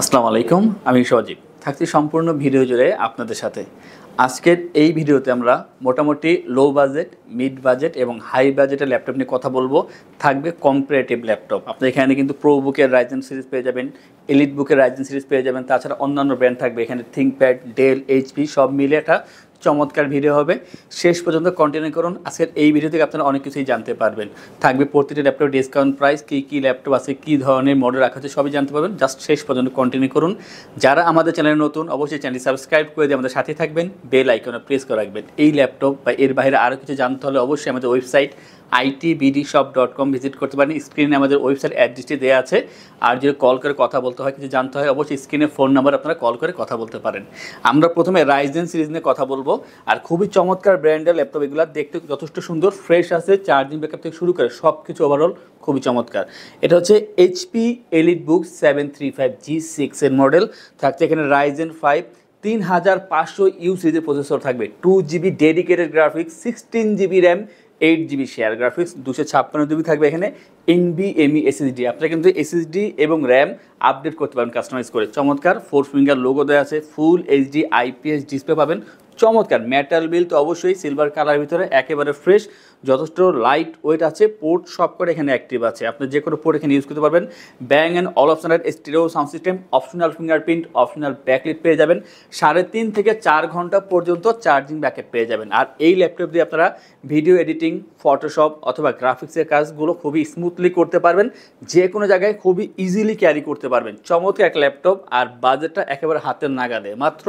আসসালামু আলাইকুম, আমি সজীব থাকছি সম্পূর্ণ ভিডিও জুড়ে আপনাদের সাথে। আজকের এই ভিডিওতে আমরা মোটামুটি লো বাজেট, মিড বাজেট এবং হাই বাজেটের ল্যাপটপ নিয়ে কথা বলবো। থাকবে কম্পারেটিভ ল্যাপটপ। আপনি এখানে কিন্তু প্রো বুকের রাইজেন সিরিজ পেয়ে যাবেন, এলিট বুকের রাইজেন সিরিজ পেয়ে যাবেন, তাছাড়া অন্যান্য ব্র্যান্ড থাকবে। এখানে থিঙ্কপ্যাড, ডেল, এইচপি সব মিলে একটা চমৎকার ভিডিও হবে। শেষ পর্যন্ত কন্টিনিউ করুন। আজকের এই ভিডিও থেকে আপনারা অনেক কিছুই জানতে পারবেন। থাকবে প্রতিটি ল্যাপটপ ডিসকাউন্ট প্রাইস, কী ল্যাপটপ আছে, কী ধরনের মডেল রাখা আছে, সবই জানতে পারবেন। জাস্ট শেষ পর্যন্ত কন্টিনিউ করুন। যারা আমাদের চ্যানেলে নতুন, অবশ্যই চ্যানেলটি সাবস্ক্রাইব করে দিয়ে আমাদের সাথে থাকবেন, বেল আইকনে প্রেস করে রাখবেন। এই ল্যাপটপ বা এর বাইরে আরও কিছু জানতে হলে অবশ্যই আমাদের ওয়েবসাইট itbdshop.com ভিজিট করতে পারেন। স্ক্রিনে আমাদের ওয়েবসাইট অ্যাড্রেসটি দেওয়া আছে। আর যদি কল করে কথা বলতে হয়, কিছু জানতে হয়, অবশ্যই স্ক্রিনে ফোন নাম্বার আপনারা কল করে কথা বলতে পারেন। আমরা প্রথমে রাইজেন সিরিজ নিয়ে কথা বলবো। আর খুবই চমৎকার ব্র্যান্ডের ল্যাপটপ, এগুলো দেখতে যথেষ্ট সুন্দর, ফ্রেশ আছে, চার্জিং ব্যাকআপ থেকে শুরু করে সব কিছু ওভারঅল খুবই চমৎকার। এটা হচ্ছে এইচপি এলিট বুক 735G6 এর মডেল। থাকছে এখানে রাইজেন 5 3500U সিরিজের প্রসেসর থাকবে, 2GB dedicated graphics, 16GB RAM, 8GB share graphics, 256GB থাকবে এখানে NVMe SSD। আপনারা কিন্তু SSD এবং র্যাম আপডেট করতে পারেন কাস্টমাইজ করে। চমৎকার 4 ফিঙ্গার লোগো দেওয়া আছে, ফুল HD IPS ডিসপ্লে পাবেন। চমৎকার মেটাল বিল তো অবশ্যই সিলভার কালার ভিতরে, একেবারে ফ্রেশ, যথেষ্ট লাইট ওয়েট আছে। পোর্ট সব করে এখানে অ্যাক্টিভ আছে, আপনি যে কোনো পোর্ট এখানে ইউজ করতে পারবেন। Bang and all optional stereo sound system, optional fingerprint, optional backlit পেয়ে যাবেন। 3.5 থেকে 4 ঘন্টা পর্যন্ত চার্জিং ব্যাকআপ পেয়ে যাবেন। আর এই ল্যাপটপ দিয়ে আপনারা ভিডিও এডিটিং, ফটোশপ অথবা গ্রাফিক্সের কাজগুলো খুবই স্মুথলি করতে পারবেন। যে কোনো জায়গায় খুবই ইজিলি ক্যারি করতে পারবেন। চমৎকার একটা ল্যাপটপ, আর বাজেটটা একেবারে হাতের নাগালে, মাত্র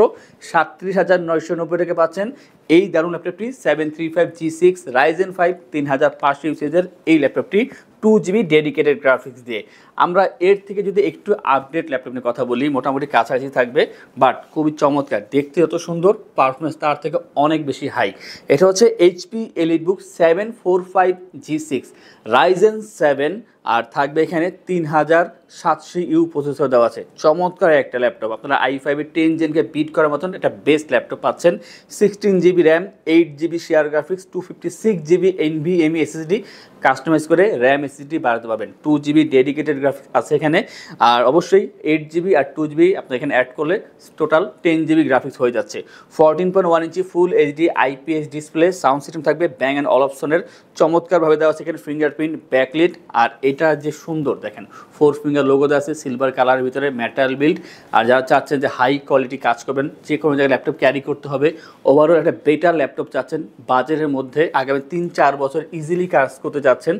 37,990 টাকা পাচ্ছেন এই দারুণ ল্যাপটপটি। 735G6 রাইজেন 5 3500 সিরিজের এই ল্যাপটপটি 2GB ডেডিকেটেড গ্রাফিক্স দিয়ে। আমরা এর থেকে যদি একটু আপডেট ল্যাপটপ নিয়ে কথা বলি, মোটামুটি কাছাকাছি থাকবে, বাট খুবই চমৎকার, দেখতে যত সুন্দর, পারফরমেন্স তার থেকে অনেক বেশি হাই। এটা হচ্ছে এইচপি এলিট বুক 745G6 রাইজেন 7, আর থাকবে এখানে 3700U প্রসেসর দেওয়া আছে। চমৎকার একটা ল্যাপটপ, আপনারা i5-এর 10 জেনকে বিট করার মতন একটা বেস্ট ল্যাপটপ পাচ্ছেন। 16GB RAM, 8GB share graphics, 256GB NVMe SSD, customize করে র্যাম SSD বাড়াতে পারবেন। 2GB ডেডিকেটেড গ্রাফিক্স আছে এখানে, আর অবশ্যই 8GB আর 2GB আপনি এখানে অ্যাড করলে টোটাল 10GB গ্রাফিক্স হয়ে যাচ্ছে। 14.1 ইঞ্চি full HD IPS display, sound system থাকবে ব্যাং অ্যান্ড অল অপশনের, চমৎকারভাবে দেওয়া আছে এখানে ফিঙ্গারপ্রিন্ট, ব্যাকলিট। আর এটা যে সুন্দর দেখেন, 4 ফিঙ্গার লোগো দেওয়া আছে, সিলভার কালারের ভিতরে, মেটাল বিল্ড। আর যারা চাচ্ছেন যে হাই কোয়ালিটি কাজ করবেন, যে কোনো জায়গায় ল্যাপটপ ক্যারি করতে হবে, ওভারঅল একটা বেটার ল্যাপটপ চাচ্ছেন বাজেটের মধ্যে, আগামী 3-4 বছর ইজিলি কাজ করতে যাচ্ছেন,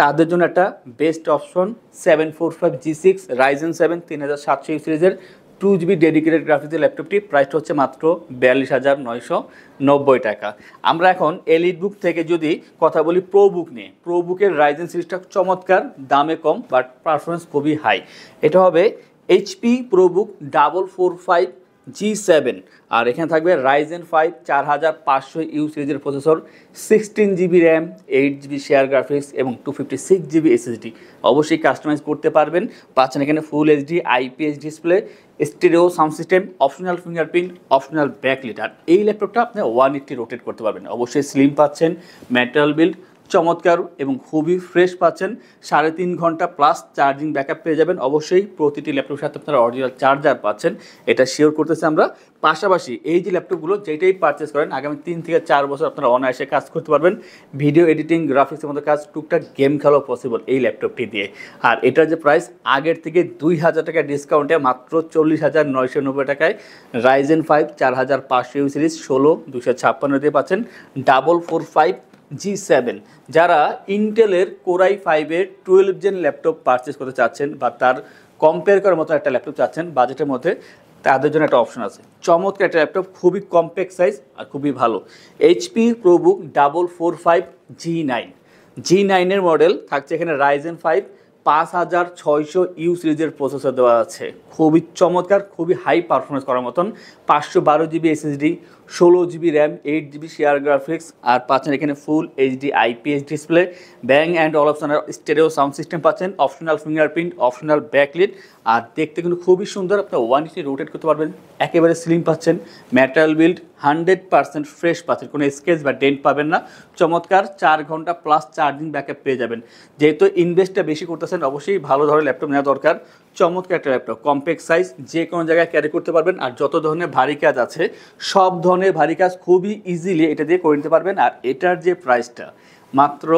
তাদের জন্য একটা বেস্ট অপশন 745G6 রাইজেন 7 3700 সিরিজের 2GB ডেডিকেটেড গ্রাফিক্সের ল্যাপটপটি। প্রাইসটা হচ্ছে মাত্র 42,990 টাকা। আমরা এখন এলিট বুক থেকে যদি কথা বলি প্রো বুক নিয়ে, প্রো বুকের রাইজেন সিরিজটা চমৎকার, দামে কম, বাট পারফরমেন্স খুবই হাই। এটা হবে এইচপি প্রো বুক 445G7, আর এখানে থাকবে রাইজেন 5 4500U সিরিজের processor, 16GB RAM, 8GB share graphics এবং 256GB SSD। অবশ্যই কাস্টমাইজ করতে পারবেন। পাচ্ছেন এখানে full HD IPS display, stereo sound system, optional fingerprint, optional backlit. আর এই ল্যাপটপটা আপনি 180 রোটেট করতে পারবেন। অবশ্যই স্লিম পাচ্ছেন, মেটাল বিল্ড, চমৎকার এবং খুবই ফ্রেশ পাচ্ছেন। 3.5 ঘন্টা প্লাস চার্জিং ব্যাকআপ পেয়ে যাবেন। অবশ্যই প্রতিটি ল্যাপটপের সাথে আপনারা অরিজিনাল চার্জার পাচ্ছেন, এটা শিওর করতেছি আমরা। পাশাপাশি এই যে ল্যাপটপগুলো যেটাই পারচেস করেন, আগামী 3 থেকে 4 বছর আপনারা অনায়াসে কাজ করতে পারবেন। ভিডিও এডিটিং, গ্রাফিক্সের মতো কাজ, টুকটাক গেম খেলাও পসিবল এই ল্যাপটপটি দিয়ে। আর এটার যে প্রাইস, আগের থেকে 2000 টাকা ডিসকাউন্টে মাত্র 40,990 টাকায় রাইজেন 5 4500U সিরিজ 16256 দিয়ে পাচ্ছেন 445G7। যারা ইন্টেলের কোরাই 5-এর 12 জেন ল্যাপটপ পারচেস করতে চাচ্ছেন, বা তার কম্পেয়ার করার মতো একটা ল্যাপটপ চাচ্ছেন বাজেটের মধ্যে, তাদের জন্য একটা অপশন আছে। চমৎকার একটা ল্যাপটপ, খুবই কম্প্যাক্ট সাইজ আর খুবই ভালো। এইচপি প্রোবুক 445G9 এর মডেল থাকছে এখানে রাইজেন 5 5600U সিরিজের প্রসেসর দেওয়া আছে। খুবই চমৎকার, খুবই হাই পারফরমেন্স করার মতন। 512GB SSD, 16GB RAM, 8GB share graphics, আর পাচ্ছেন এখানে full HD IPS display, Bang and all optional stereo sound system পাচ্ছেন, অপশনাল ফিঙ্গারপ্রিন্ট, অপশনাল ব্যাকলিট। আর দেখতে কিন্তু খুবই সুন্দর, আপনি 180 রোটেট করতে পারবেন। একেবারে স্লিম পাচ্ছেন, মেটাল বিল্ড, 100% ফ্রেশ পাচ্ছেন, কোনো স্কেচ বা ডেন্ট পাবেন না। চমৎকার 4 ঘন্টা প্লাস চার্জিং ব্যাকআপ পেয়ে যাবেন। যেহেতু ইনভেস্টটা বেশি করতেছেন, ভাবতেছেন অবশ্যই ভালো ধরনের ল্যাপটপ নেওয়া দরকার। চমৎকার একটা ল্যাপটপ, কম্প্যাক্ট সাইজ, যে কোনো জায়গায় ক্যারি করতে পারবেন। আর যত ধরনের ভারী কাজ আছে সব ধরনের ভারী কাজ খুবই ইজিলি এটা দিয়ে করে নিতে পারবেন। আর এটার যে প্রাইসটা মাত্র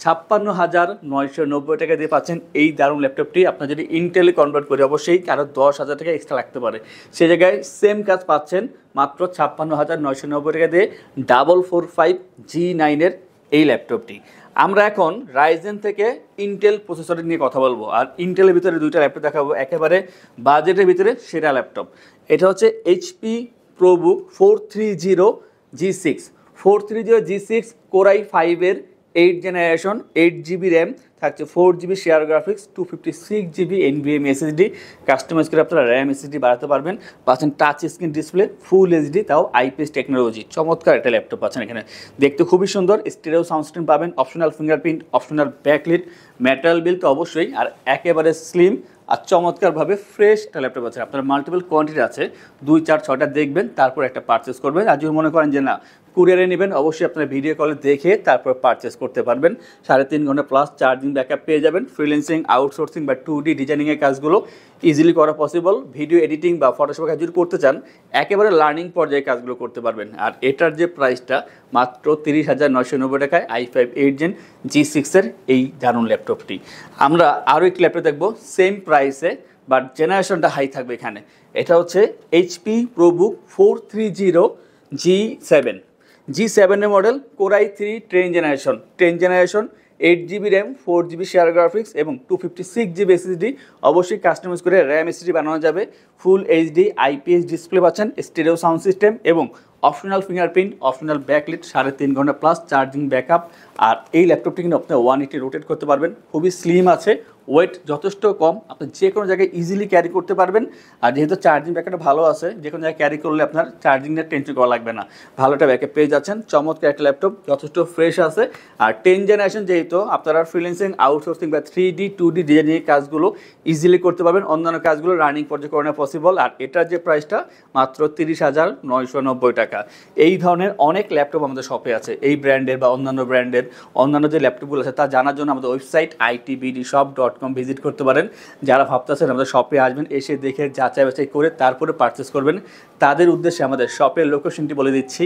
56,990 টাকা দিয়ে পাচ্ছেন এই দারুণ ল্যাপটপটি। আপনার যদি ইন্টেলে কনভার্ট করে অবশ্যই আরও 10,000 টাকা এক্সট্রা লাগতে পারে, সে জায়গায় সেম কাজ পাচ্ছেন মাত্র 56,990 টাকা দিয়ে 445 G9 এই ল্যাপটপটি। আমরা এখন রাইজেন থেকে ইন্টেল প্রসেসর নিয়ে কথা বলবো। আর ইন্টেলের ভিতরে দুইটা ল্যাপটপ দেখাবো, একেবারে বাজেটের ভিতরে সেরা ল্যাপটপ। এটা হচ্ছে HP ProBook 430G6 430G6 Core i5 8 generation, 8GB RAM, থাকছে 4GB share graphics, 256GB NVMe SSD। Customize করে আপনারা র্যাম SSD বাড়াতে পারবেন। পাচ্ছেন touch screen display, full HD, তাও IPS টেকনোলজি। চমৎকার একটা ল্যাপটপ পাচ্ছেন এখানে, দেখতে খুবই সুন্দর। স্টেরিও সাউন্ড সিস্টেম পাবেন, optional fingerprint, optional backlit, metal build তো অবশ্যই, আর একেবারে স্লিম আর চমৎকারভাবে ফ্রেশ একটা ল্যাপটপ আছে। আপনার মাল্টিপল কোয়ান্টিটি আছে, 2, 4, 6টা দেখবেন, তারপর একটা পারচেস করবেন। আর যদি মনে করেন যে না কুরিয়ারে নেবেন, অবশ্যই আপনারা ভিডিও কলে দেখে তারপর পারচেস করতে পারবেন। 3.5 ঘন্টা প্লাস চার্জিং ব্যাকআপ পেয়ে যাবেন। ফ্রিল্যান্সিং, আউটসোর্সিং বা 2D ডিজাইনিংয়ের কাজগুলো ইজিলি করা পসিবল। ভিডিও এডিটিং বা ফটোশপ কাজ যদি করতে চান, একেবারে লার্নিং পর্যায়ে কাজগুলো করতে পারবেন। আর এটার যে প্রাইসটা মাত্র 30,990 টাকায় i5 8 Gen G6 এই দারুণ ল্যাপটপটি। আমরা আরও একটি ল্যাপটপ দেখবো সেম প্রাইসে, বাট জেনারেশনটা হাই থাকবে এখানে। এটা হচ্ছে HP ProBook 430G7 model, Core i3 10 generation, 8GB RAM, 4GB share graphics এবং 256GB SSD। অবশ্যই কাস্টমাইজ করে র্যাম SSD বানানো যাবে। ফুল HD IPS ডিসপ্লে পাচ্ছেন, স্টেরিও সাউন্ড সিস্টেম এবং অপশনাল ফিঙ্গারপ্রিন্ট, অপশনাল ব্যাকলিট, 3.5 ঘন্টা প্লাস চার্জিং ব্যাকআপ। আর এই ল্যাপটপটি কিন্তু আপনি 180 রোটেট করতে পারবেন। খুবই স্লিম আছে, ওয়েট যথেষ্ট কম, আপনি যে কোনো জায়গায় ইজিলি ক্যারি করতে পারবেন। আর যেহেতু চার্জিং ব্যাকআপটা ভালো আছে, যে কোনো জায়গায় ক্যারি করলে আপনার চার্জিংয়ের টেনশন করা লাগবে না, ভালোটা ব্যাকআপ পেয়ে যাচ্ছেন। চমৎকার একটা ল্যাপটপ, যথেষ্ট ফ্রেশ আছে। আর 10 জেনারেশন যেহেতু, আপনারা ফ্রিল্যান্সিং, আউটসোর্সিং বা 3D 2D ডিজাইনিং কাজগুলো ইজিলি করতে পারবেন। অন্যান্য কাজগুলো রানিং পর্যায়ে করানো পসিবল। আর এটার যে প্রাইসটা মাত্র 30,990 টাকা। এই ধরনের অনেক ল্যাপটপ আমাদের শপে আছে, এই ব্র্যান্ডের বা অন্যান্য ব্র্যান্ডের অন্যান্য যে ল্যাপটপগুলো আছে তা জানার জন্য আমাদের ওয়েবসাইট itbdshop.com ভিজিট করতে পারেন। যারা ভাবতেছেন আমাদের শপে আসবেন, এসে দেখে যাচাই বাছাই করে তারপরে পারচেস করবেন, তাদের উদ্দেশ্যে আমাদের শপের লোকেশনটি বলে দিচ্ছি।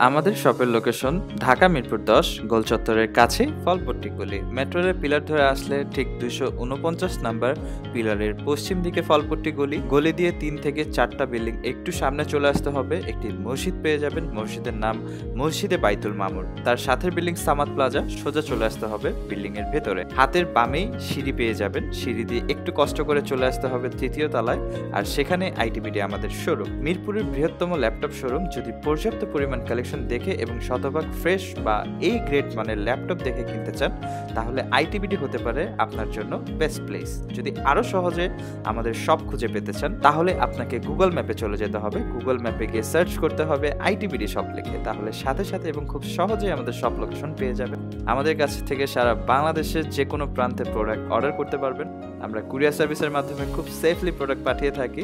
আমাদের শপের লোকেশন ঢাকা মিরপুর 10 গোল চত্বরের কাছে ফলপট্টি গলি। মেট্রো রেল পিলার ধরে আসলে ঠিক 249 নাম্বার পিলারের পশ্চিম দিকে ফলপট্টি গলি। গলি দিয়ে 3 থেকে 4টা বিল্ডিং একটু সামনে চলে আসতে হবে, একটি মসজিদ পেয়ে যাবেন। মসজিদের নাম মসজিদে বাইতুল মামুর। তার সাথের বিল্ডিং সামাদ প্লাজা, সোজা চলে আসতে হবে বিল্ডিং এর ভেতরে। হাতের বামেই সিঁড়ি পেয়ে যাবেন, সিঁড়ি দিয়ে একটু কষ্ট করে চলে আসতে হবে 3য় তলায়। আর সেখানে আইটিবিডি আমাদের শোরুম, মিরপুরের বৃহত্তম ল্যাপটপ শোরুম। যদি পর্যাপ্ত পরিমাণ কালেকশন দেখে এবং শতভাগ ফ্রেশ বা এই গ্রেড মানের ল্যাপটপ দেখে কিনতে চান, তাহলে আইটিবিডি হতে পারে আপনার জন্য বেস্ট প্লেস। যদি আরো সহজে আমাদের শপ খুঁজে পেতে চান, তাহলে আপনাকে গুগল ম্যাপে চলে যেতে হবে। গুগল ম্যাপে গিয়ে সার্চ করতে হবে আইটিবিডি শপ লিখে, তাহলে সাথে সাথে এবং খুব সহজেই আমাদের শপ লোকেশন পেয়ে যাবেন। আমাদের কাছ থেকে সারা বাংলাদেশের যে কোনো প্রান্তে প্রোডাক্ট অর্ডার করতে পারবেন। আমরা কুরিয়ার সার্ভিসের মাধ্যমে খুব সেফলি প্রোডাক্ট পাঠিয়ে থাকি।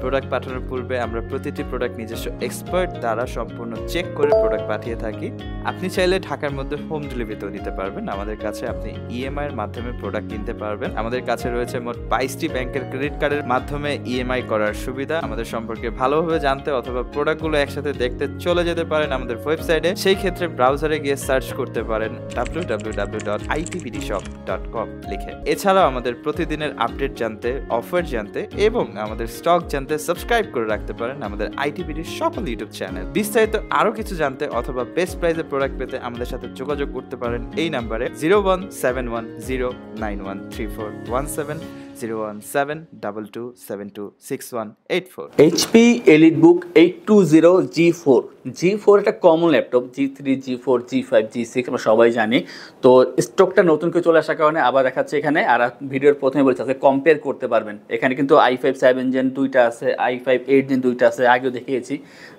প্রোডাক্ট পাঠানোর পূর্বে আমরা প্রতিটি প্রোডাক্ট নিজস্ব এক্সপার্ট দ্বারা সম্পূর্ণ চেক করে প্রোডাক্ট পাঠিয়ে থাকি। আপনি চাইলে ঢাকার মধ্যে হোম ডেলিভারিতেও দিতে পারবেন। আমাদের কাছে আপনি ইএমআই এর মাধ্যমে প্রোডাক্ট কিনতে পারবেন। আমাদের কাছে রয়েছে মোট 22টি ব্যাংকের ক্রেডিট কার্ডের মাধ্যমে ইএমআই করার সুবিধা। আমাদের সম্পর্কে ভালোভাবে জানতে অথবা প্রোডাক্টগুলো একসাথে দেখতে চলে যেতে পারেন আমাদের ওয়েবসাইটে। সেই ক্ষেত্রে ব্রাউজারে গিয়ে সার্চ করতে পারেন www.itbdshop.com লিখে। এছাড়াও আমাদের প্রতিদিনের আপডেট জানতে, অফার জানতে এবং আমাদের স্টক জানতে সাবস্ক্রাইব করে রাখতে পারেন আমাদের আইটিবিডির সকল ইউটিউব চ্যানেল। বিস্তারিত আরো কিছু জানতে অথবা বেস্ট প্রাইসে প্রোডাক্ট পেতে আমাদের সাথে যোগাযোগ করতে পারেন এই নাম্বারে 01710913417 01722726184। HP EliteBook 820G4 একটা common laptop, G3 G4 G5 G6 আমরা সবাই জানি। তো স্টকটা নতুন করে চলে আসার কারণে আবার দেখাচ্ছে এখানে। আর ভিডিওর প্রথমে বলছে কম্পেয়ার করতে পারবেন। এখানে কিন্তু i5 7 Gen 2টা আছে, i5 8 Gen 2টা আছে, আগেও দেখিয়েছি।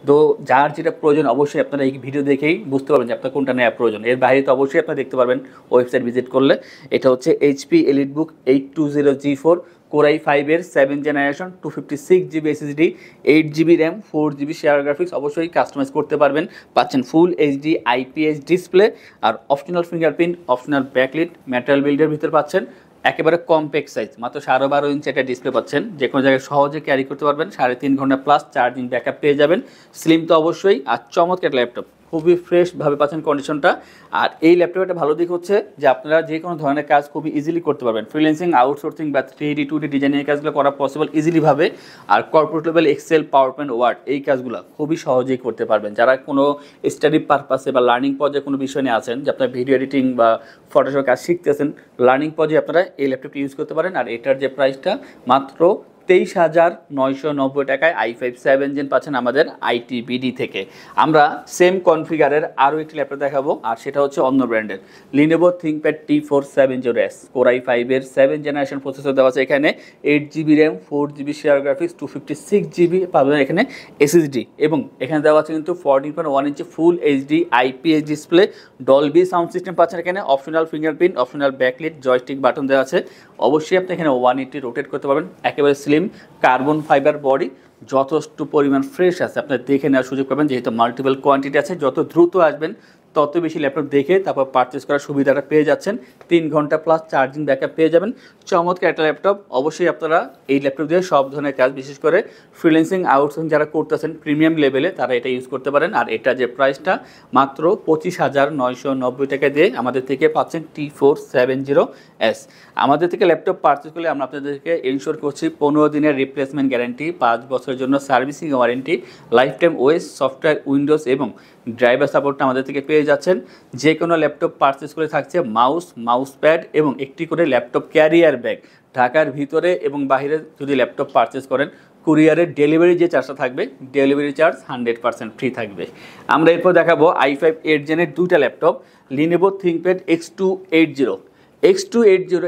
তো যার যেটা প্রয়োজন অবশ্যই আপনারা এই ভিডিও দেখেই বুঝতে পারবেন যে আপনার কোনটা নেওয়া প্রয়োজন। এর বাইরে তো অবশ্যই আপনারা দেখতে পারবেন ওয়েবসাইট ভিজিট করলে। এটা হচ্ছে HP EliteBook 820G4 Core i5 7 generation, 256GB SSD, 8GB RAM, 4GB share graphics. অবশ্যই কাস্টমাইজ করতে পারবেন। পাচ্ছেন ফুল HD IPS ডিসপ্লে আর optional fingerprint, optional backlit, metal বিল্ডের ভিতরে পাচ্ছেন একেবারে কম্প্যাক্ট সাইজ, মাত্র 12.5 ইঞ্চি একটা ডিসপ্লে পাচ্ছেন, যে কোনো জায়গায় সহজে ক্যারি করতে পারবেন। 3.5 ঘন্টা প্লাস চার্জিং ব্যাকআপ পেয়ে যাবেন। স্লিম তো অবশ্যই, আর চমৎকার ল্যাপটপ, খুবই ফ্রেশভাবে পাচ্ছেন কন্ডিশনটা। আর এই ল্যাপটপের একটা ভালো দিক হচ্ছে যে আপনারা যে কোনো ধরনের কাজ খুবই ইজিলি করতে পারবেন। ফ্রিল্যান্সিং, আউটসোর্সিং বা 3D 2D ডিজাইনিং কাজগুলো করা পসিবল ইজিলিভাবে। আর corporate level Excel, PowerPoint, Word এই কাজগুলো খুবই সহজেই করতে পারবেন। যারা কোনো স্টাডি পারপাসে বা লার্নিং পর্যায়ে কোনো বিষয় নিয়ে আছেন, যে আপনার ভিডিও এডিটিং বা ফটোশপ কাজ শিখতেছেন, লার্নিং পর্যায়ে আপনারা এই ল্যাপটপটি ইউজ করতে পারেন। আর এটার যে প্রাইসটা মাত্র 23,990 টাকায় i5 7 জেন পাচ্ছেন আমাদের ITBD থেকে। আমরা সেম কনফিগারের আরও একটি ল্যাপটপ দেখাবো, আর সেটা হচ্ছে অন্য ব্র্যান্ডের Lenovo ThinkPad T470S Core i5 এর 7th জেনারেশন প্রসেসর দেওয়া আছে এখানে। 8GB RAM, 4GB share graphics, 256GB পাবেন এখানে SSD, এবং এখানে দেওয়া আছে কিন্তু 14.1 ইঞ্চি full HD IPS display, Dolby sound system পাচ্ছেন এখানে, optional fingerprint, optional backlit, joystick button দেওয়া আছে। অবশ্যই আপনি এখানে 180 রোটেট করতে পারবেন। একেবারে স্লিম কার্বন ফাইবার বডি, যথেষ্ট পরিমাণ ফ্রেশ আছে, আপনার দেখে নেওয়ার সুযোগ পাবেন, যেহেতু মাল্টিপল কোয়ান্টিটি আছে। যত দ্রুত আসবেন তত বেশি ল্যাপটপ দেখে তারপর পারচেস করার সুবিধাটা পেয়ে যাচ্ছেন। 3 ঘন্টা প্লাস চার্জিং ব্যাকআপ পেয়ে যাবেন। চমৎকার একটা ল্যাপটপ। অবশ্যই আপনারা এই ল্যাপটপ দিয়ে সব ধরনের কাজ, বিশেষ করে ফ্রিল্যান্সিং, আউটসোর্সিং যারা করতেছেন প্রিমিয়াম লেভেলে, তারা এটা ইউজ করতে পারেন। আর এটা যে প্রাইসটা মাত্র 25,990 টাকা দিয়ে আমাদের থেকে পাচ্ছেন T470S। আমাদের থেকে ল্যাপটপ পারচেস করলে আমরা আপনাদেরকে ইনশোর করছি 15 দিনের রিপ্লেসমেন্ট গ্যারান্টি, 5 বছরের জন্য servicing warranty, life time OS, software, Windows এবং ড্রাইভার সাপোর্টটা আমাদের থেকে পেয়ে যাচ্ছেন। যে কোনো ল্যাপটপ পারচেস করে থাকছে মাউস প্যাড এবং একটি করে ল্যাপটপ ক্যারিয়ার ব্যাগ। ঢাকার ভিতরে এবং বাইরে যদি ল্যাপটপ পারচেস করেন, কুরিয়ারের ডেলিভারি যে চার্জটা থাকবে, ডেলিভারি চার্জ 100% ফ্রি থাকবে। আমরা এরপর দেখাবো i5 8 জেনের দুইটা ল্যাপটপ, Lenovo ThinkPad X280।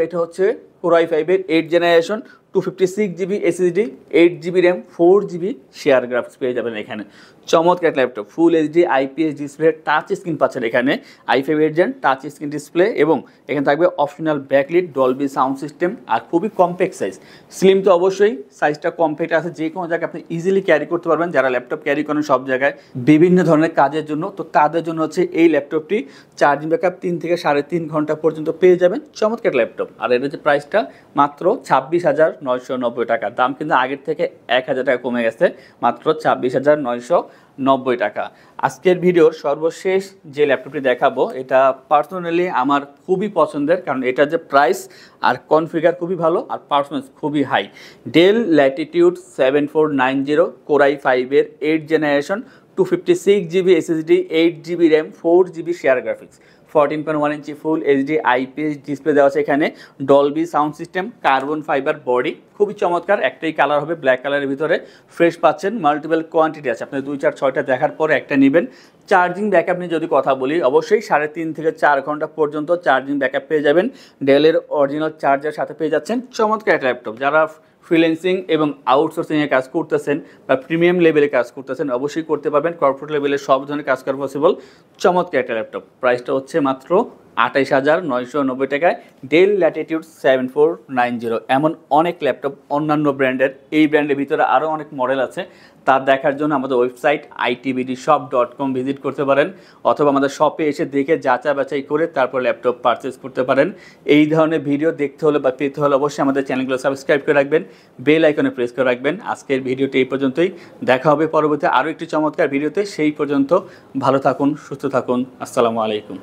এটা হচ্ছে Core i5 এর 8 generation, 256GB SSD, 8GB RAM, 4GB share graphics পেয়ে যাবেন এখানে। চমৎকার ল্যাপটপ, ফুল HD IPS display, touch screen পাচ্ছেন এখানে। i5 8 gen touch screen display, এবং এখানে থাকবে optional backlit, Dolby sound system, আর খুবই কম্প্যাক্ট সাইজ। স্লিম তো অবশ্যই, সাইজটা কম্প্যাক্ট আছে, যে কোনো জায়গায় আপনি ইজিলি ক্যারি করতে পারবেন। যারা ল্যাপটপ ক্যারি করেন সব জায়গায় বিভিন্ন ধরনের কাজের জন্য, তো তাদের জন্য হচ্ছে এই ল্যাপটপটি। চার্জিং ব্যাকআপ 3 থেকে 3.5 ঘন্টা পর্যন্ত পেয়ে যাবেন। চমৎকার ল্যাপটপ। আর এর যে প্রাইসটা মাত্র 26,990 টাকা। দাম কিন্তু আগের থেকে 1,000 টাকা কমে গেছে, মাত্র 26,990 টাকা। আজকের ভিডিওর সর্বশেষ যে ল্যাপটপটি দেখাবো, এটা পার্সোনালি আমার খুবই পছন্দের, কারণ এটার যে প্রাইস আর কনফিগার খুবই ভালো, আর পারফরমেন্স খুবই high. Dell Latitude 7490 Core i5 এর 8 generation, 256GB SSD, 8GB RAM, 4GB share graphics, 14.1 ইঞ্চি ফুল HD IPS ডিসপ্লে দেওয়া আছে এখানে, Dolby sound system, carbon fibre body, খুবই চমৎকার। একটাই কালার হবে, ব্ল্যাক কালারের ভিতরে, ফ্রেশ পাচ্ছেন। মাল্টিপল কোয়ান্টিটি আছে, আপনি 2, 4, 6টা দেখার পরে একটা নেবেন। চার্জিং ব্যাকআপ নিয়ে যদি কথা বলি, অবশ্যই 3.5 থেকে 4 ঘন্টা পর্যন্ত চার্জিং ব্যাকআপ পেয়ে যাবেন। ডেলের অরিজিনাল চার্জার সাথে পেয়ে যাচ্ছেন। চমৎকার একটা ল্যাপটপ। যারা ফ্রিল্যান্সিং এবং আউটসোর্সিংয়ে কাজ করতেছেন বা প্রিমিয়াম লেভেলে কাজ করতেছেন, অবশ্যই করতে পারবেন। কর্পোরেট লেভেলে সব ধরনের কাজ করা পসিবল। চমৎকার একটা ল্যাপটপ। প্রাইসটা হচ্ছে মাত্র 28,990 টাকায়, ডেল ল্যাটিটিউড 7490। এমন অনেক ল্যাপটপ অন্যান্য ব্র্যান্ডের, এই ব্র্যান্ডের ভিতরে আরও অনেক মডেল আছে। তা দেখার জন্য আমাদের ওয়েবসাইট itbdshop.com ভিজিট করতে পারেন, অথবা আমাদের শপে এসে দেখে যাচাই বাছাই করে তারপর ল্যাপটপ পারচেস করতে পারেন। এই ধরনের ভিডিও দেখতে হলে বা পেতে হলে অবশ্যই আমাদের চ্যানেলগুলো সাবস্ক্রাইব করে রাখবেন, বেল আইকনে প্রেস করে রাখবেন। আজকের ভিডিওটি এই পর্যন্তই। দেখা হবে পরবর্তী আরও একটি চমৎকার ভিডিওতে। সেই পর্যন্ত ভালো থাকুন, সুস্থ থাকুন। আসসালামু আলাইকুম।